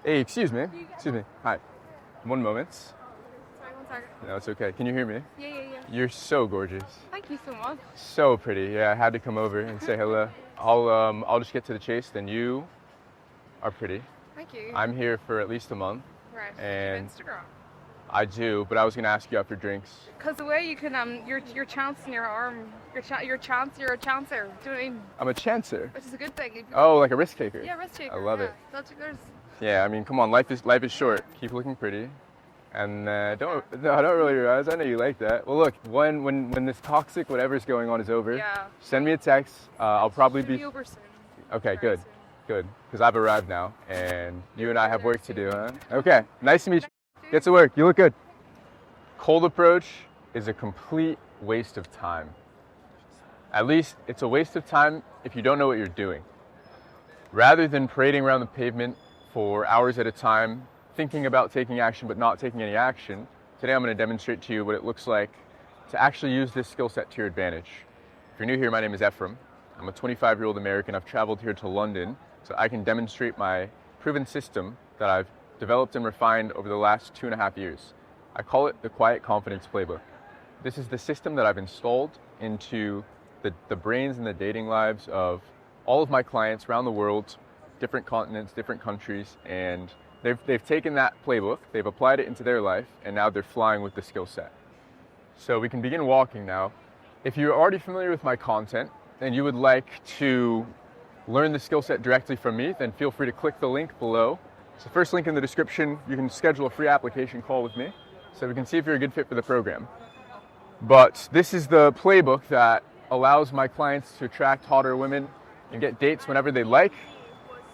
Hey, excuse me. Excuse me. Hi. One moment. Sorry, one second. No, it's okay. Can you hear me? Yeah. You're so gorgeous. Thank you so much. So pretty. Yeah, I had to come over and say hello. I'll just get to the chase. Then you are pretty. Thank you. I'm here for at least a month. Right. and- Do you have Instagram? I do, but I was gonna ask you after drinks. Because the way you can your chance in your arm, you're a chancer. Do you know what I mean? I'm a chancer. Which is a good thing. Oh, like a risk taker. Yeah, risk taker. I love yeah. it. There's Yeah, I mean, come on, life is short. Keep looking pretty, and don't roll your eyes. I know you like that. Well, look, when this toxic whatever's going on is over, send me a text. I'll probably be over soon. okay. Very Good, soon. good, because I've arrived now, and you and I have work to do, huh? Okay, nice to meet you. Get to work. You look good. Cold approach is a complete waste of time. At least it's a waste of time if you don't know what you're doing. Rather than parading around the pavement for hours at a time, thinking about taking action but not taking any action, today I'm going to demonstrate to you what it looks like to actually use this skill set to your advantage. If you're new here, my name is Ephraim. I'm a 25-year-old American. I've traveled here to London so I can demonstrate my proven system that I've developed and refined over the last 2.5 years. I call it the Quiet Confidence Playbook. This is the system that I've installed into the brains and the dating lives of all of my clients around the world, different continents, different countries, and they've taken that playbook, they've applied it into their life, and now they're flying with the skill set. So we can begin walking now. If you're already familiar with my content and you would like to learn the skill set directly from me, then feel free to click the link below. It's the first link in the description. You can schedule a free application call with me so we can see if you're a good fit for the program. But this is the playbook that allows my clients to attract hotter women and get dates whenever they like.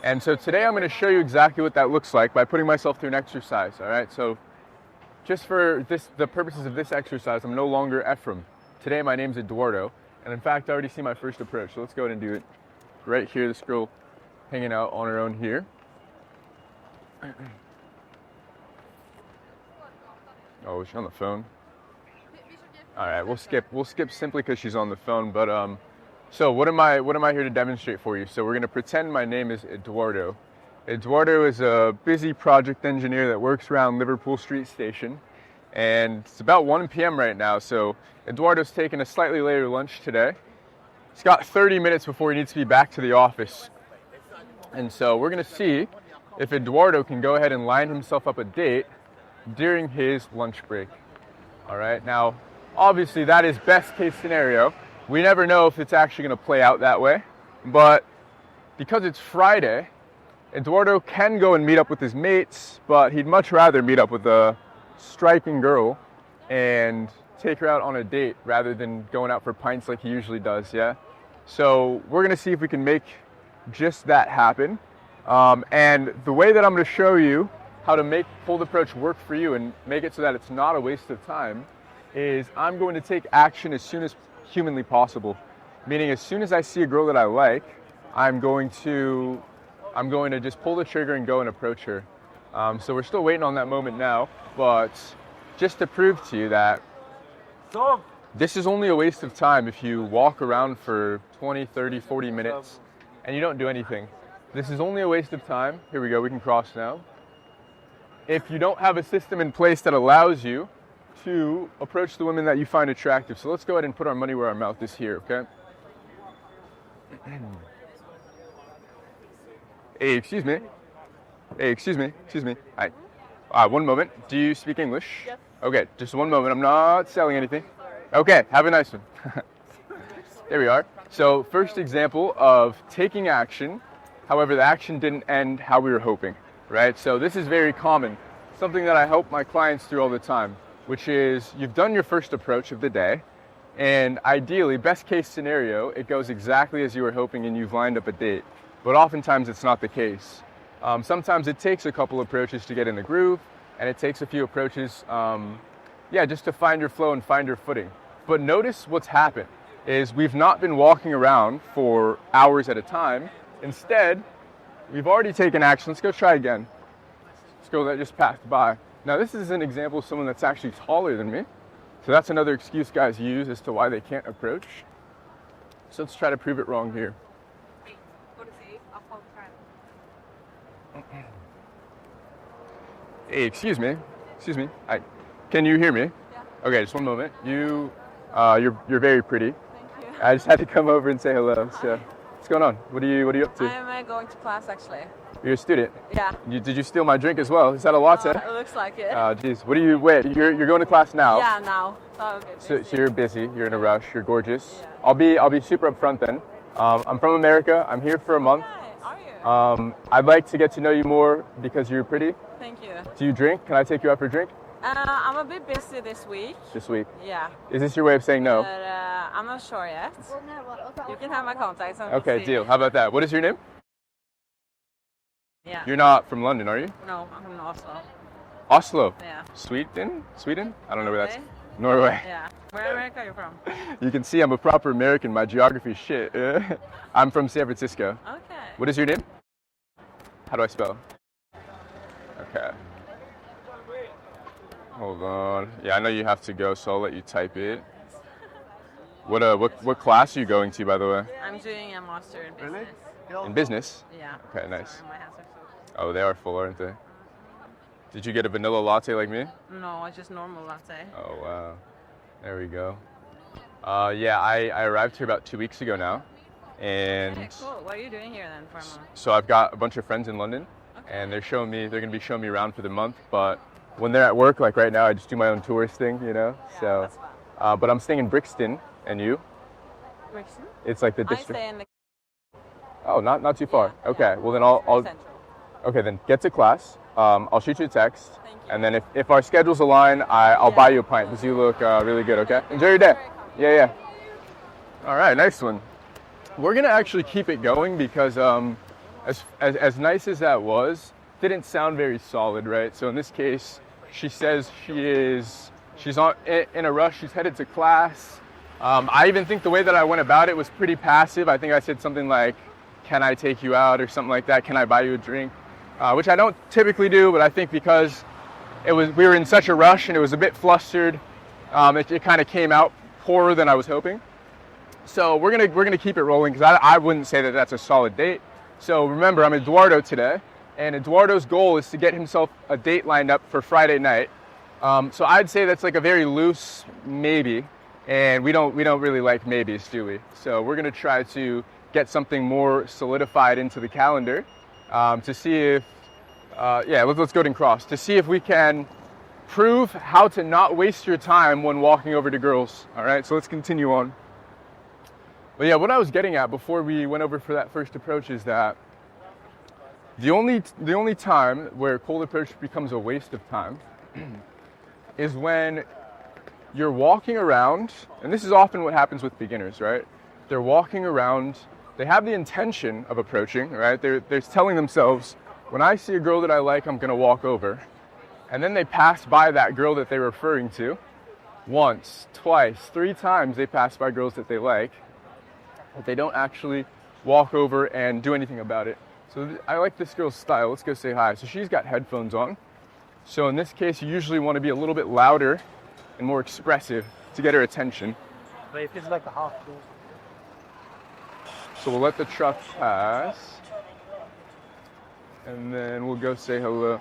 And so today I'm going to show you exactly what that looks like by putting myself through an exercise, all right? So just for the purposes of this exercise, I'm no longer Ephraim. Today my name's Eduardo, and in fact I already see my first approach, so let's go ahead and do it. Right here, this girl hanging out on her own here. Oh, is she on the phone? All right, we'll skip simply because she's on the phone. But so what am I here to demonstrate for you? So we're gonna pretend my name is Eduardo. Eduardo is a busy project engineer that works around Liverpool Street Station, and it's about 1 p.m. right now. So Eduardo's taking a slightly later lunch today. He's got 30 minutes before he needs to be back to the office, and so we're gonna see if Eduardo can go ahead and line himself up a date during his lunch break. All right, now obviously that is best case scenario. We never know if it's actually going to play out that way, but because it's Friday, Eduardo can go and meet up with his mates, but he'd much rather meet up with a striking girl and take her out on a date rather than going out for pints like he usually does, yeah? So we're going to see if we can make just that happen. And the way that I'm going to show you how to make cold approach work for you and make it so that it's not a waste of time is I'm going to take action as soon as humanly possible. Meaning as soon as I see a girl that I like, I'm going to just pull the trigger and go and approach her. So we're still waiting on that moment now, but just to prove to you that this is only a waste of time if you walk around for 20, 30, 40 minutes and you don't do anything. This is only a waste of time. Here we go, we can cross now. If you don't have a system in place that allows you to approach the women that you find attractive. So let's go ahead and put our money where our mouth is here, okay? Hey, excuse me. Hey, excuse me. Hi. 1 moment. Do you speak English? Yes. Okay, just 1 moment. I'm not selling anything. Okay, have a nice one. There we are. So first example of taking action. However, the action didn't end how we were hoping, right? So this is very common. Something that I help my clients through all the time, which is you've done your first approach of the day, and ideally, best case scenario, it goes exactly as you were hoping and you've lined up a date. But oftentimes it's not the case. Sometimes it takes a couple approaches to get in the groove, and it takes a few approaches, just to find your flow and find your footing. But notice what's happened is we've not been walking around for hours at a time. Instead, we've already taken action. Let's go try again. This girl that just passed by. Now this is an example of someone that's actually taller than me. So that's another excuse guys use as to why they can't approach. So let's try to prove it wrong here. Hey, excuse me. Excuse me. Can you hear me? Yeah. Okay, just one moment. You're very pretty. Thank you. I just had to come over and say hello. So, what's going on? What are you up to? I'm going to class actually. You're a student. Yeah. Did you steal my drink as well? Is that a latte? It looks like it. Jeez. Wait, you're going to class now? Yeah, now. So you're busy. You're in a rush. You're gorgeous. Yeah. I'll be super upfront then. I'm from America. I'm here for a month. Okay, are you? I'd like to get to know you more because you're pretty. Thank you. Do you drink? Can I take you out for a drink I'm a bit busy this week. this week? Yeah. Is this your way of saying no? But I'm not sure yet. You can have my contacts. And Okay, see. deal. How about that? What is your name? Yeah. You're not from London, are you? No, I'm from Oslo. Oslo. Yeah. Sweden? I don't know where that's. Norway? Norway. Yeah. Where in America are you from? You can see I'm a proper American. My geography shit. I'm from San Francisco. Okay. What is your name? How do I spell? Okay. Hold on. Yeah, I know you have to go, so I'll let you type it. What class are you going to, by the way? I'm doing a master in business. In business? Yeah. Okay, nice. Sorry, my hands are so... Oh, they are full, aren't they? Did you get a vanilla latte like me? No, it's just normal latte. Oh, wow. There we go. Yeah, I arrived here about 2 weeks ago now. And Okay, cool. What are you doing here then for a month? so I've got a bunch of friends in London. Okay. And they're going to be showing me around for the month. But when they're at work, like right now, I just do my own tourist thing, you know? Yeah, So, that's fun. but I'm staying in Brixton. And you? Brixton? It's like the I district. stay in the... Oh, not too far. Yeah, Okay, yeah. well then I'll Central. okay, then get to class. I'll shoot you a text. Thank you. And then if our schedules align, I'll Yeah. buy you a pint because you look really good, okay? Enjoy your day. Yeah. All right, nice one. We're going to actually keep it going because as nice as that was, didn't sound very solid, right? So in this case, she says she's in a rush. She's headed to class. I even think the way that I went about it was pretty passive. I think I said something like, "Can I take you out?" or something like that. "Can I buy you a drink?" Which I don't typically do, but I think because we were in such a rush and it was a bit flustered, it kind of came out poorer than I was hoping. So we're gonna keep it rolling because I wouldn't say that that's a solid date. So remember, I'm Eduardo today, and Eduardo's goal is to get himself a date lined up for Friday night. So I'd say that's like a very loose maybe, and we don't really like maybes, do we? So we're gonna try to get something more solidified into the calendar to see if let's go to cross to see if we can prove how to not waste your time when walking over to girls. All right, so let's continue on. But yeah, what I was getting at before we went over for that first approach is that the only time where cold approach becomes a waste of time is when you're walking around, and this is often what happens with beginners, right? They're walking around, they have the intention of approaching, right? They're telling themselves, when I see a girl that I like, I'm gonna walk over. And then they pass by that girl that they're referring to. Once, twice, 3 times they pass by girls that they like, but they don't actually walk over and do anything about it. So I like this girl's style. Let's go say hi. So she's got headphones on. So in this case, you usually want to be a little bit louder and more expressive to get her attention. But if it's like a half door. So we'll let the truck pass. And then we'll go say hello.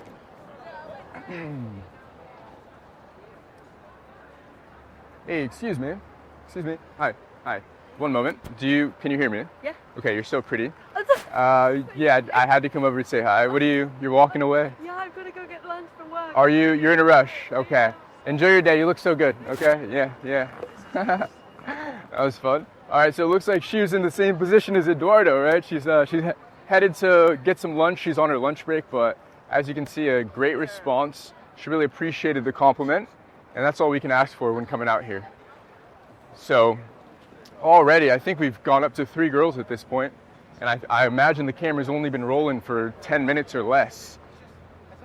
Hey, excuse me. Hi. One moment. Can you hear me? Yeah. Okay, you're so pretty. Yeah, I had to come over to say hi. You're walking away? Yeah, I'm gonna go get lunch from work. You're in a rush? Okay. Enjoy your day. You look so good. Okay? Yeah. That was fun. All right, so it looks like she was in the same position as Eduardo, right? She's headed to get some lunch. She's on her lunch break, but as you can see, a great response. She really appreciated the compliment, and that's all we can ask for when coming out here. So already, I think we've gone up to 3 girls at this point, and I imagine the camera's only been rolling for 10 minutes or less.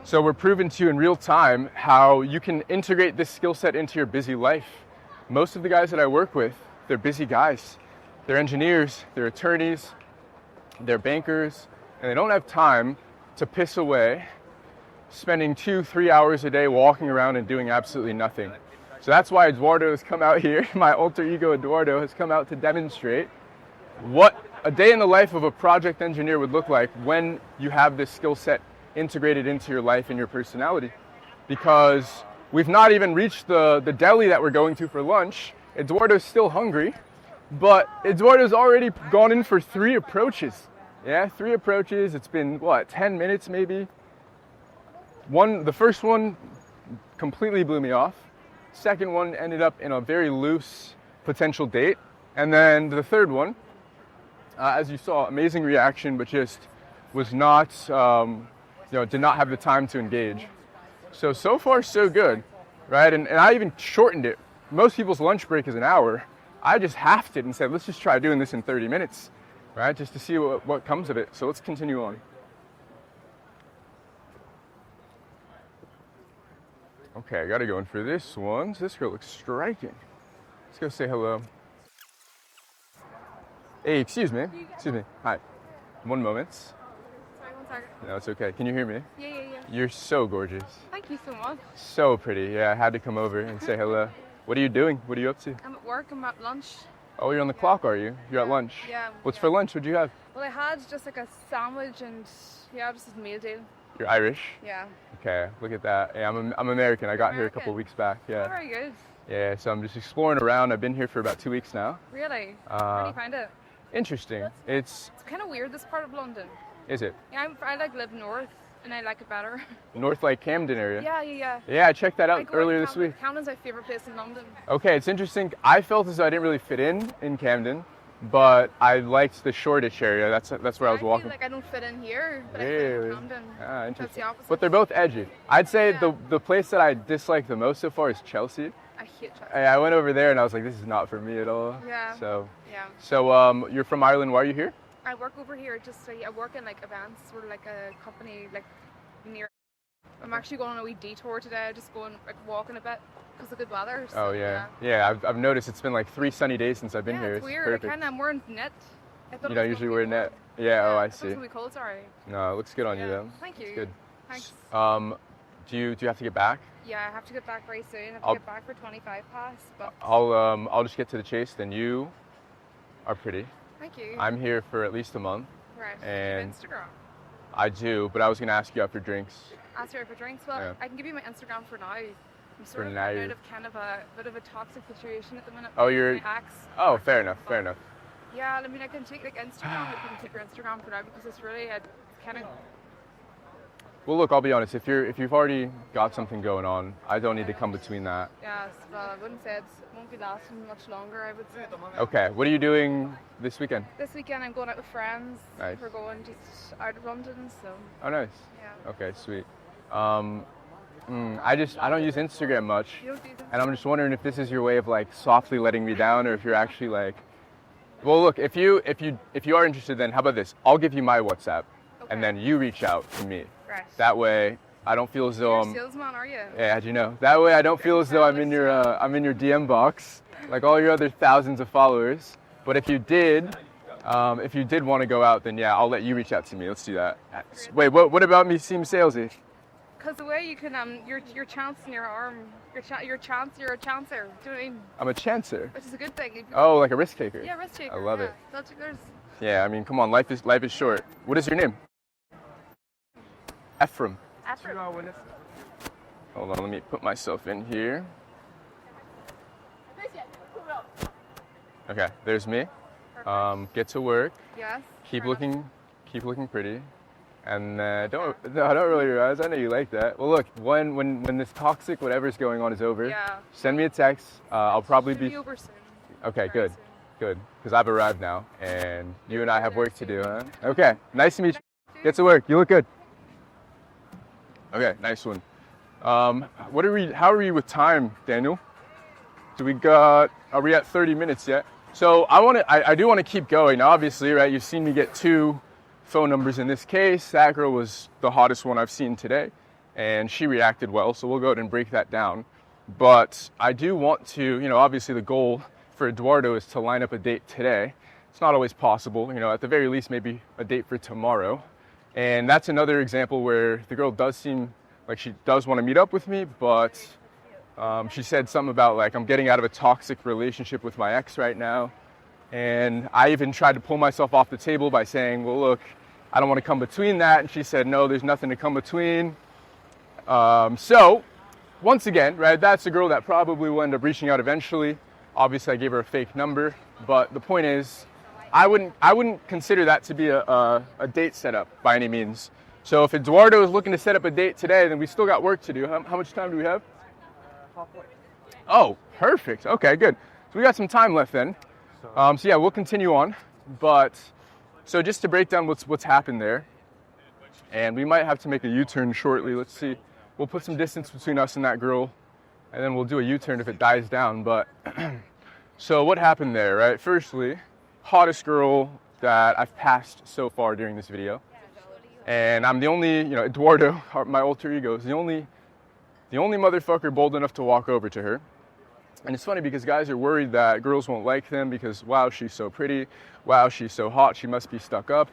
So we're proving to you in real time how you can integrate this skill set into your busy life. Most of the guys that I work with, they're busy guys. They're engineers, they're attorneys, they're bankers, and they don't have time to piss away spending 2-3 hours a day walking around and doing absolutely nothing. So that's why Eduardo has come out here, my alter ego Eduardo has come out to demonstrate what a day in the life of a project engineer would look like when you have this skill set integrated into your life and your personality. because we've not even reached the deli that we're going to for lunch. Eduardo's still hungry, but Eduardo's already gone in for 3 approaches. Yeah, 3 approaches. It's been, 10 minutes maybe? The first one completely blew me off. Second one ended up in a very loose potential date. And then the third one, as you saw, amazing reaction, but just was not, did not have the time to engage. So far, so good, right? And I even shortened it. Most people's lunch break is an hour. I just halved it and said, let's just try doing this in 30 minutes, right? Just to see what comes of it. So let's continue on. Okay, I gotta go in for this one. This girl looks striking. Let's go say hello. Hey, excuse me. Hi. One moment. Sorry, one second. No, it's okay. Can you hear me? Yeah. You're so gorgeous. Thank you so much. So pretty. Yeah, I had to come over and say hello. What are you doing? What are you up to? I'm at work. I'm at lunch. Oh, you're on the clock, are you? You're at lunch? Yeah. What's for lunch? What'd you have? Well, I had just like a sandwich and just a meal deal. You're Irish? Yeah. Okay, look at that. Yeah, I'm American. I got here a couple weeks back. Oh, Yeah. very good. Yeah, so I'm just exploring around. I've been here for about 2 weeks now. Really? How do you find it? Interesting. It's It's kind of weird, this part of London. Is it? Yeah, I live north, and I like it better. North like Camden area? Yeah. Yeah, I checked that I out go earlier to this week. Camden's my favorite place in London. Okay, it's interesting. I felt as though I didn't really fit in Camden, but I liked the Shoreditch area. That's where I was walking. I feel like I don't fit in here, but I fit Really? in Camden. Ah, That's interesting. the opposite. But they're both edgy. I'd say Yeah. the place that I dislike the most so far is Chelsea. I hate Chelsea. I went over there and I was like, this is not for me at all. Yeah. So Yeah. you're from Ireland. Why are you here? I work over here. I work in like events, sort of like a company like near. I'm actually going on a wee detour today. Just going like walking a bit because of good weather. So, Oh yeah. I've noticed it's been like 3 sunny days since I've been Yeah, here. it's weird. Perfect. I'm wearing knit. I thought You it don't was usually gonna wear be net. warm. Yeah. Oh, I I thought see. it was gonna be cold. Sorry. No, it looks good on you Yeah, though. thank you. It's good. Thanks. Do you have to get back? Yeah, I have to get back very soon. I have to I'll- get back for 25 past. But I'll just get to the chase. Then you are pretty. thank you. I'm here for at least a month. right. and- Instagram. I do, but I was gonna ask you out for drinks. Ask her for drinks. Well, Yeah. I can give you my Instagram for now. I'm For sort of now, out you're- of kind of a bit of a toxic situation at the minute. Oh, with you're- my ex. Oh, fair enough. Fair enough. Yeah, I mean, I can take like Instagram. I can take your Instagram for now because it's really a kind of. Well, look, I'll be honest. If you've already got something going on, I don't need to come between that. Yes, well, I wouldn't say it won't be lasting much longer. I would say. Okay. What are you doing this weekend? This weekend I'm going out with friends. Nice. We're going just out of London, so Oh, nice. yeah. Okay, sweet. I don't use Instagram much, You don't do them? and I'm just wondering if this is your way of like softly letting me down, or if you're actually like. Well, look, if you are interested, then how about this? I'll give you my WhatsApp, and Okay. then you reach out to me. Right. That way, I don't feel as though You're a I'm. salesman, are you? Yeah, how'd you know? That way, I don't feel as though I'm in your DM box, like all your other thousands of followers. But if you did want to go out, then yeah, I'll let you reach out to me. Let's do that. Wait, what about me seem salesy? Because the way you can your chance in your arm, you're a chancer. Do you know what I mean? I'm a chancer. Which is a good thing. Oh, like a risk taker. Yeah, risk taker. I love yeah. it. There's Yeah, I mean, come on, life is short. What is your name? Ephraim. effort. Hold on, let me put myself in here. Okay, there's me. Get to work. Yes. Keep fair enough. looking pretty. And don't roll your eyes. I know you like that. Well, look, when this toxic whatever's going on is over, Yeah. send me a text. I'll probably Should be over soon. okay. Very Good, soon. good. Because I've arrived now, and you and I have work to do, huh? Okay, nice to meet you. Get to work. You look good. Okay, nice one. How are we with time, Daniel? Are we at 30 minutes yet? So I do want to keep going. Now, obviously, right, you've seen me get 2 phone numbers in this case. That girl was the hottest one I've seen today, and she reacted well, so we'll go ahead and break that down. But I do want to, obviously the goal for Eduardo is to line up a date today. It's not always possible, at the very least, maybe a date for tomorrow. And that's another example where the girl does seem like she does want to meet up with me, but she said something about like, I'm getting out of a toxic relationship with my ex right now. And I even tried to pull myself off the table by saying, well, look, I don't want to come between that. And she said, no, there's nothing to come between. So once again, right, that's a girl that probably will end up reaching out eventually. Obviously, I gave her a fake number, but the point is, I wouldn't consider that to be a date setup by any means. So if Eduardo is looking to set up a date today, then we still got work to do. How much time do we have? Halfway. Oh, perfect. Okay, good. So we got some time left then. So yeah, we'll continue on. But so just to break down what's happened there, and we might have to make a U-turn shortly. Let's see. We'll put some distance between us and that girl, and then we'll do a U-turn if it dies down. But so what happened there, right? Firstly, hottest girl that I've passed so far during this video. And I'm the only, Eduardo, my alter ego, is the only motherfucker bold enough to walk over to her. And it's funny because guys are worried that girls won't like them because, wow, she's so pretty. Wow, she's so hot. She must be stuck up.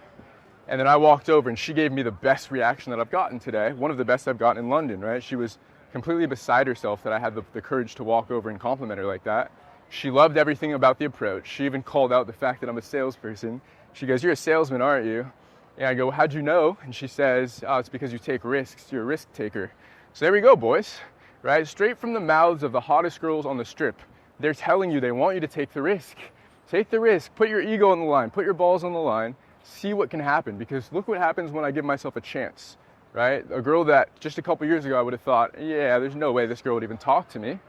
And then I walked over and she gave me the best reaction that I've gotten today. One of the best I've gotten in London, right? She was completely beside herself that I had the courage to walk over and compliment her like that. She loved everything about the approach. She even called out the fact that I'm a salesperson. She goes, "You're a salesman, aren't you?" And I go, "How'd you know?" And she says, "Oh, it's because you take risks. You're a risk taker." So there we go, boys, right? Straight from the mouths of the hottest girls on the strip. They're telling you they want you to take the risk. Take the risk. Put your ego on the line. Put your balls on the line. See what can happen. Because look what happens when I give myself a chance, right? A girl that just a couple years ago I would have thought, yeah, there's no way this girl would even talk to me,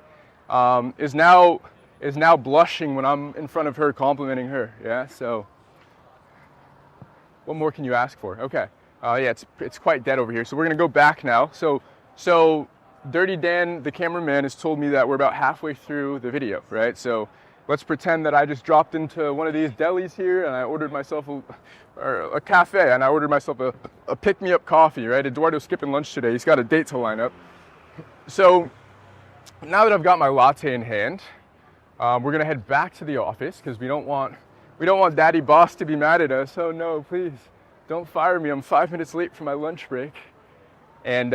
is now blushing when I'm in front of her complimenting her. Yeah, so what more can you ask for? Okay. Yeah, it's quite dead over here. So we're gonna go back now. So Dirty Dan, the cameraman, has told me that we're about halfway through the video, right? So let's pretend that I just dropped into one of these delis here and I ordered myself a cafe and I ordered myself a pick-me-up coffee, right? Eduardo's skipping lunch today. He's got a date to line up. So now that I've got my latte in hand, we're gonna head back to the office because we don't want Daddy Boss to be mad at us. Oh no, please don't fire me. I'm 5 minutes late for my lunch break. And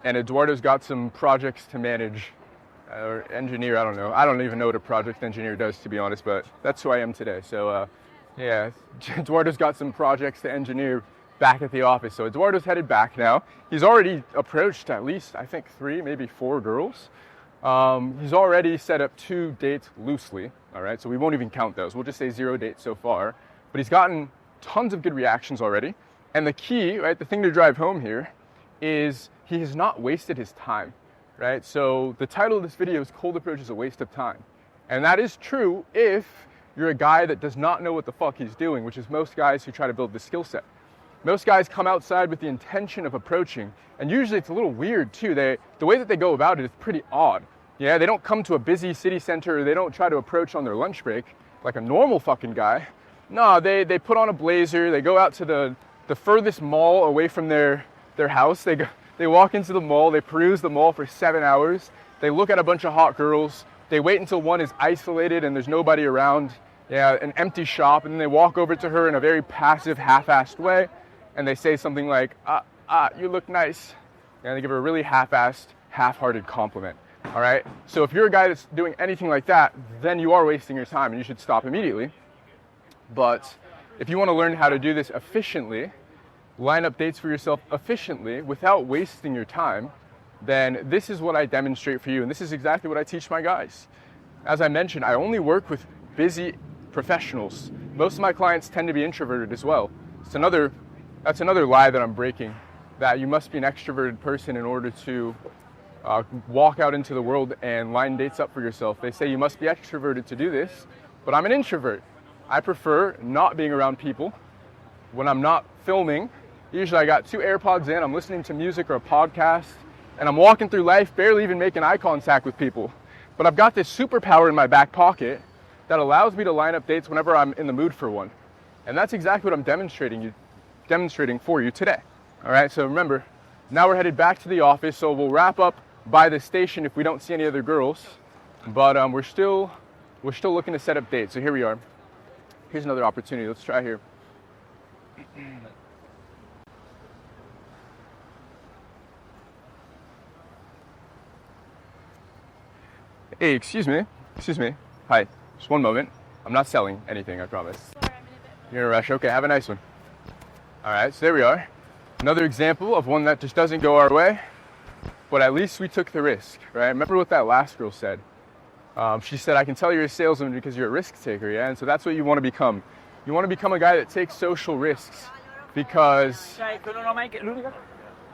Eduardo's got some projects to manage, or engineer, I don't know. I don't even know what a project engineer does, to be honest, but that's who I am today. So yeah, Eduardo's got some projects to engineer back at the office. So Eduardo's headed back now. He's already approached at least, I think, 3, maybe 4 girls. He's already set up 2 dates loosely, all right? So we won't even count those. We'll just say 0 dates so far. But he's gotten tons of good reactions already. And the key, right, the thing to drive home here is he has not wasted his time, right? So the title of this video is Cold Approach is a Waste of Time. And that is true if you're a guy that does not know what the fuck he's doing, which is most guys who try to build the skill set. Most guys come outside with the intention of approaching, and usually it's a little weird too. The way that they go about it is pretty odd. Yeah, they don't come to a busy city center, or they don't try to approach on their lunch break like a normal fucking guy. No, they put on a blazer, they go out to the furthest mall away from their house. They walk into the mall, they peruse the mall for 7 hours, they look at a bunch of hot girls, they wait until one is isolated and there's nobody around, yeah, an empty shop, and then they walk over to her in a very passive, half-assed way, and they say something like, you look nice. And they give her a really half-assed, half-hearted compliment, all right? So if you're a guy that's doing anything like that, then you are wasting your time and you should stop immediately. But if you want to learn how to do this efficiently, line up dates for yourself efficiently without wasting your time, then this is what I demonstrate for you, and this is exactly what I teach my guys. As I mentioned, I only work with busy professionals. Most of my clients tend to be introverted as well. That's another lie that I'm breaking, that you must be an extroverted person in order to walk out into the world and line dates up for yourself. They say you must be extroverted to do this, but I'm an introvert. I prefer not being around people. When I'm not filming, usually I got 2 AirPods in, I'm listening to music or a podcast, and I'm walking through life barely even making eye contact with people. But I've got this superpower in my back pocket that allows me to line up dates whenever I'm in the mood for one. And that's exactly what I'm demonstrating for you today. All right, so remember, now we're headed back to the office, so we'll wrap up by the station if we don't see any other girls. But we're still looking to set up dates, so here we are. Here's another opportunity, let's try here. Hey, excuse me. Hi, just one moment. I'm not selling anything, I promise. Sorry, I'm in a bit. You're in a rush? Okay, have a nice one. All right, so there we are. Another example of one that just doesn't go our way. but at least we took the risk, right? Remember what that last girl said. She said, I can tell you're a salesman because you're a risk taker, yeah? And so that's what you want to become. You want to become a guy that takes social risks, because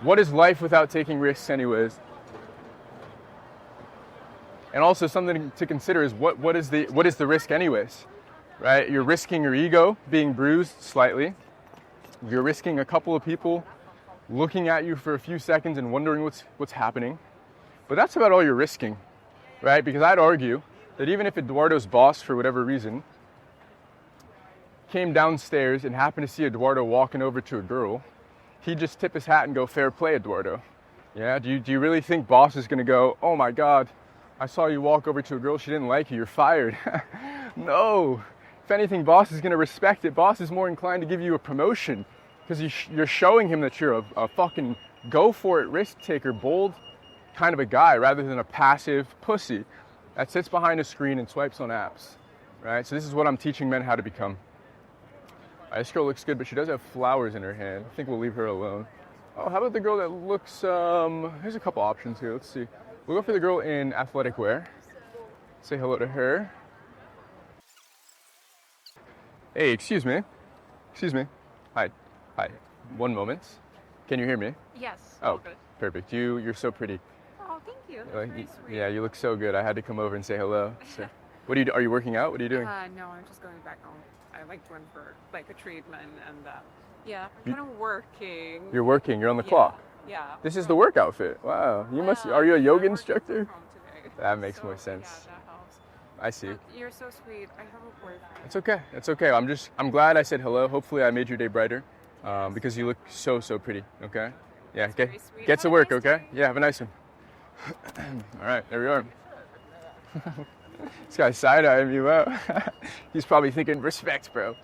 what is life without taking risks anyways? And also something to consider is what is the risk anyways, right? You're risking your ego being bruised slightly. You're risking a couple of people looking at you for a few seconds and wondering what's happening. But that's about all you're risking, right? Because I'd argue that even if Eduardo's boss, for whatever reason, came downstairs and happened to see Eduardo walking over to a girl, he'd just tip his hat and go, fair play, Eduardo. Yeah, do you really think boss is gonna go, oh my God, I saw you walk over to a girl, she didn't like you, you're fired? No. If anything, boss is gonna respect it. Boss is more inclined to give you a promotion because you're showing him that you're a fucking go for it, risk taker, bold kind of a guy rather than a passive pussy that sits behind a screen and swipes on apps, right? So this is what I'm teaching men how to become. This girl looks good, but she does have flowers in her hand. I think we'll leave her alone. Oh, how about the girl that looks, here's a couple options here. Let's see. We'll go for the girl in athletic wear. Say hello to her. Hey, excuse me. Excuse me. Hi. Hi. One moment. Can you hear me? Yes. Oh, good. Perfect. You're so pretty. Oh, thank you. That's very sweet. Yeah, you look so good. I had to come over and say hello. So, are you working out? What are you doing? No, I'm just going back home. I went for like a treatment and yeah, I'm kind of working. You're working. You're on the clock. Yeah. This is the work outfit. Wow. Are you a yoga instructor? That makes more sense. Yeah, that helps. I see. Look, you're so sweet. I have a boyfriend. It's okay. It's okay. I'm glad I said hello. Hopefully I made your day brighter. Because you look so pretty. Okay. Yeah. Get to work. Okay. Yeah. Have a nice one. All right. There we are. This guy's side-eyeing me. Wow. He's probably thinking, respect, bro.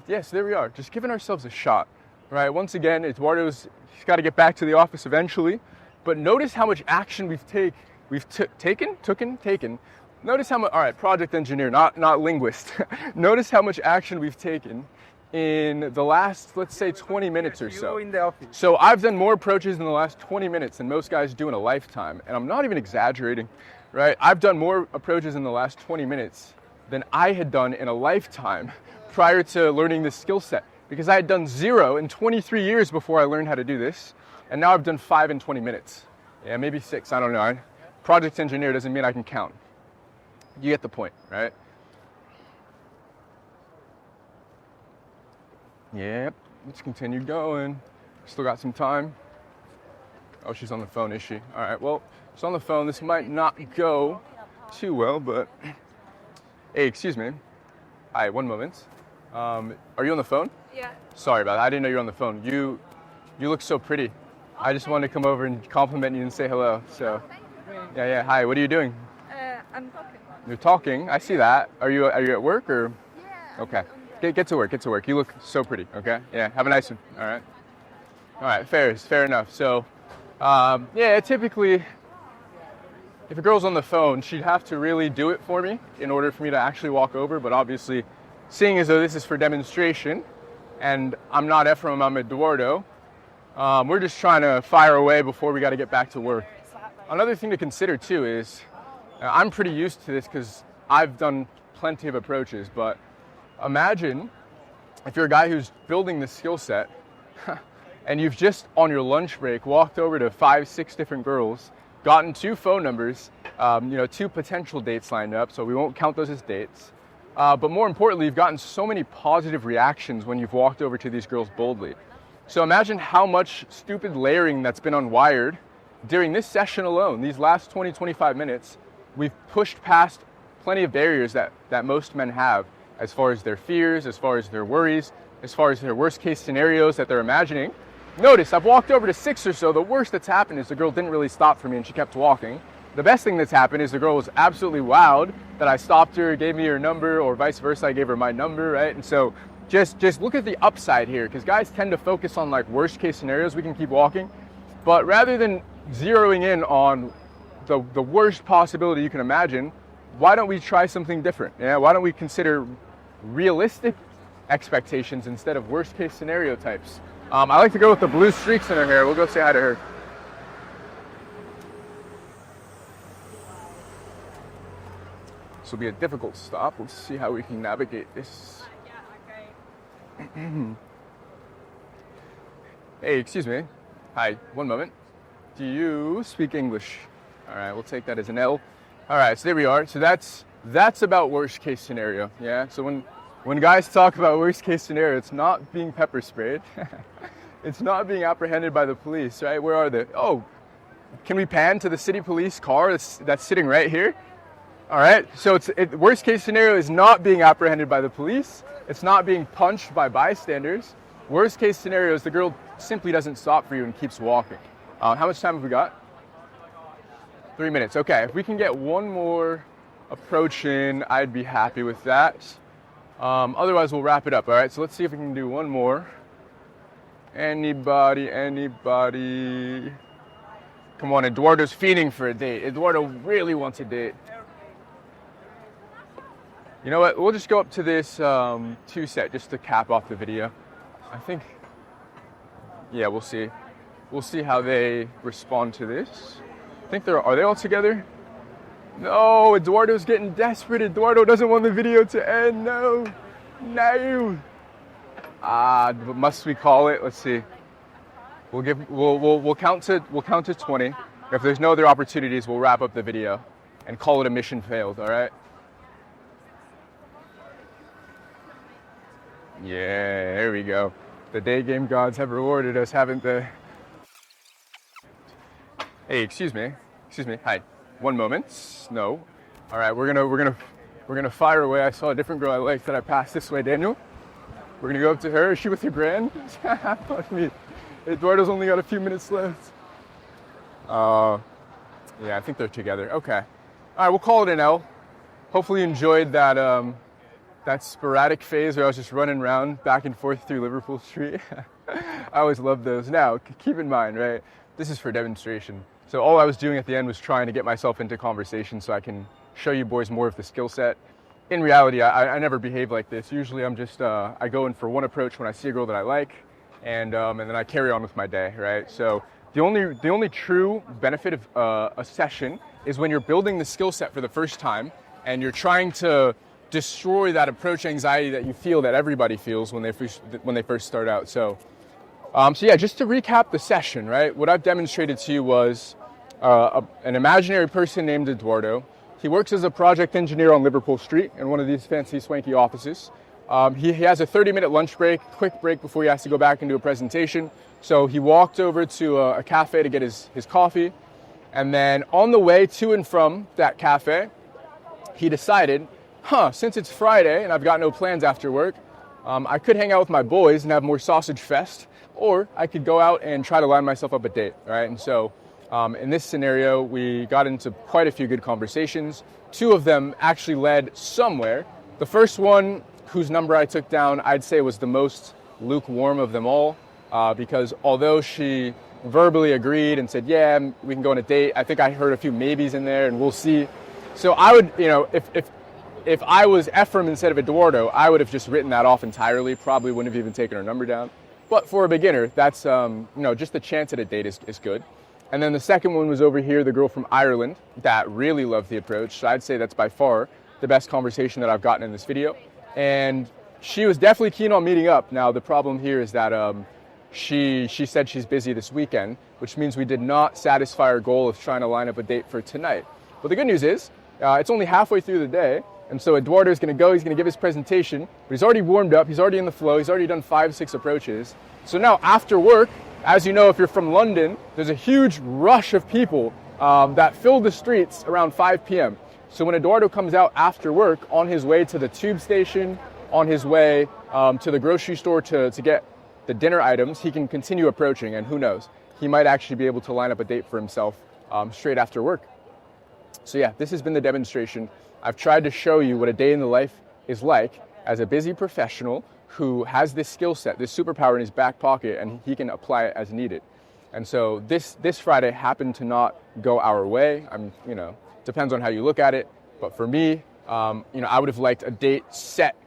Yes, there we are. Just giving ourselves a shot, right? Once again, he's got to get back to the office eventually. But notice how much action we've taken. Notice how much, all right, project engineer, not linguist. Notice how much action we've taken in the last, let's say, 20 minutes or so. In the office. So I've done more approaches in the last 20 minutes than most guys do in a lifetime. And I'm not even exaggerating, right? I've done more approaches in the last 20 minutes than I had done in a lifetime prior to learning this skill set. Because I had done 0 in 23 years before I learned how to do this. And now I've done 5 in 20 minutes. Yeah, maybe 6, I don't know. Project engineer doesn't mean I can count. You get the point, right? Yep, let's continue going. Still got some time. Oh, she's on the phone, is she? All right, well, she's on the phone. This might not go too well, but... Hey, excuse me. Hi, one moment. Are you on the phone? Yeah. Sorry about that. I didn't know you were on the phone. You look so pretty. I just wanted to come over and compliment you and say hello. So, yeah. Hi, what are you doing? I'm talking. You're talking. I see that. Are you at work or? Yeah. Okay. Get to work. You look so pretty. Okay. Yeah. Have a nice one. All right. Fair enough. So, typically, if a girl's on the phone, she'd have to really do it for me in order for me to actually walk over. But obviously, seeing as though this is for demonstration, and I'm not Ephraim, I'm Eduardo, we're just trying to fire away before we got to get back to work. Another thing to consider too is, I'm pretty used to this because I've done plenty of approaches, but imagine if you're a guy who's building this skill set and you've just on your lunch break walked over to 5-6 different girls, gotten 2 phone numbers, 2 potential dates lined up, so we won't count those as dates. But more importantly, you've gotten so many positive reactions when you've walked over to these girls boldly. So imagine how much stupid layering that's been unwired during this session alone, these last 20-25 minutes. We've pushed past plenty of barriers that most men have as far as their fears, as far as their worries, as far as their worst case scenarios that they're imagining. Notice I've walked over to 6 or so. The worst that's happened is the girl didn't really stop for me and she kept walking. The best thing that's happened is the girl was absolutely wowed that I stopped her, gave me her number, or vice versa, I gave her my number, right? And so just look at the upside here, because guys tend to focus on like worst case scenarios. We can keep walking, but rather than zeroing in on the worst possibility you can imagine, why don't we try something different? Yeah, why don't we consider realistic expectations instead of worst case scenario types? I like to go with the blue streaks in her hair. We'll go say hi to her. This will be a difficult stop. Let's see how we can navigate this. Hey, excuse me. Hi, one moment. Do you speak English? All right, we'll take that as an L. All right, so there we are. So that's about worst case scenario, yeah? So when guys talk about worst case scenario, it's not being pepper sprayed. It's not being apprehended by the police, right? Where are they? Oh, can we pan to the city police car that's sitting right here? All right, so worst case scenario is not being apprehended by the police. It's not being punched by bystanders. Worst case scenario is the girl simply doesn't stop for you and keeps walking. How much time have we got? 3 minutes. Okay, if we can get one more approach in, I'd be happy with that. Otherwise, we'll wrap it up. All right, so let's see if we can do one more. Anybody? Come on, Eduardo's fiending for a date. Eduardo really wants a date. You know what? We'll just go up to this 2-set just to cap off the video. I think, yeah, we'll see. We'll see how they respond to this. I think are they all together? No, Eduardo's getting desperate. Eduardo doesn't want the video to end. No. But must we call it? Let's see. We'll count to 20. If there's no other opportunities, we'll wrap up the video and call it a mission failed, all right? Yeah, there we go. The day game gods have rewarded us, haven't they? Hey, excuse me. Hi. One moment. No. All right, we're gonna fire away. I saw a different girl I liked that I passed this way. Daniel. We're gonna go up to her. Is she with your grand? Fuck me. Eduardo's only got a few minutes left. Yeah, I think they're together. Okay. All right, we'll call it an L. Hopefully you enjoyed that sporadic phase where I was just running around back and forth through Liverpool Street. I always love those. Now, keep in mind, right, this is for demonstration. So all I was doing at the end was trying to get myself into conversation so I can show you boys more of the skill set. In reality, I never behave like this. Usually I'm just, I go in for one approach when I see a girl that I like, and then I carry on with my day, right? So the only true benefit of a session is when you're building the skill set for the first time and you're trying to destroy that approach anxiety that you feel that everybody feels when they first start out. So yeah, just to recap the session, right? What I've demonstrated to you was an imaginary person named Eduardo. He works as a project engineer on Liverpool Street in one of these fancy, swanky offices. He has a 30-minute lunch break, quick break before he has to go back and do a presentation. So he walked over to a cafe to get his coffee. And then on the way to and from that cafe, he decided, since it's Friday and I've got no plans after work, I could hang out with my boys and have more sausage fest, or I could go out and try to line myself up a date, right? And so in this scenario, we got into quite a few good conversations. 2 of them actually led somewhere. The first one, whose number I took down, I'd say was the most lukewarm of them all, because although she verbally agreed and said, yeah, we can go on a date, I think I heard a few maybes in there and we'll see. So I would, if I was Ephraim instead of Eduardo, I would have just written that off entirely, probably wouldn't have even taken her number down. But for a beginner, that's, just the chance at a date is good. And then the second one was over here, the girl from Ireland that really loved the approach. So I'd say that's by far the best conversation that I've gotten in this video. And she was definitely keen on meeting up. Now, the problem here is that she said she's busy this weekend, which means we did not satisfy our goal of trying to line up a date for tonight. But the good news is, it's only halfway through the day, and so Eduardo is going to go, he's going to give his presentation, but he's already warmed up, he's already in the flow, he's already done 5-6 approaches. So now after work, as you know, if you're from London, there's a huge rush of people that fill the streets around 5 p.m. So when Eduardo comes out after work on his way to the tube station, on his way to the grocery store to get the dinner items, he can continue approaching, and who knows, he might actually be able to line up a date for himself straight after work. So yeah, this has been the demonstration. I've tried to show you what a day in the life is like as a busy professional who has this skill set, this superpower in his back pocket, and he can apply it as needed. And so this Friday happened to not go our way. Depends on how you look at it. But for me, I would have liked a date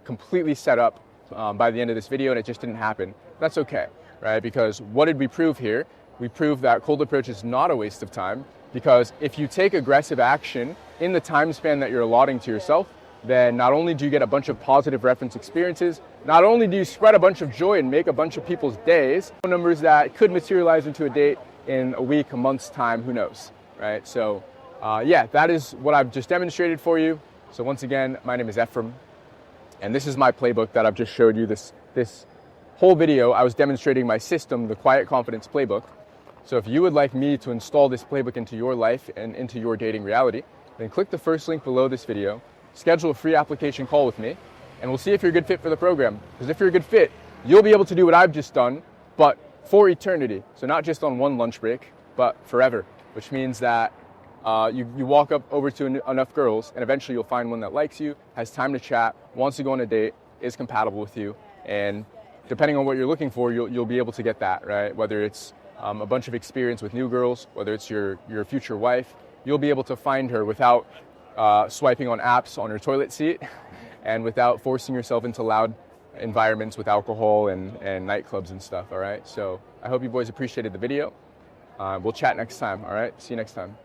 completely set up by the end of this video, and it just didn't happen. That's okay, right? Because what did we prove here? We proved that cold approach is not a waste of time. Because if you take aggressive action in the time span that you're allotting to yourself, then not only do you get a bunch of positive reference experiences, not only do you spread a bunch of joy and make a bunch of people's days, numbers that could materialize into a date in a week, a month's time, who knows, right? So yeah, that is what I've just demonstrated for you. So once again, my name is Ephraim, and this is my playbook that I've just showed you. This whole video, I was demonstrating my system, the Quiet Confidence Playbook. So if you would like me to install this playbook into your life and into your dating reality, then click the first link below this video, schedule a free application call with me, and we'll see if you're a good fit for the program. Because if you're a good fit, you'll be able to do what I've just done, but for eternity. So not just on one lunch break, but forever, which means that you walk up over to enough girls, and eventually you'll find one that likes you, has time to chat, wants to go on a date, is compatible with you, and depending on what you're looking for, you'll be able to get that, right? Whether it's a bunch of experience with new girls, whether it's your future wife, you'll be able to find her without swiping on apps on your toilet seat and without forcing yourself into loud environments with alcohol and nightclubs and stuff, all right? So I hope you boys appreciated the video. We'll chat next time, all right? See you next time.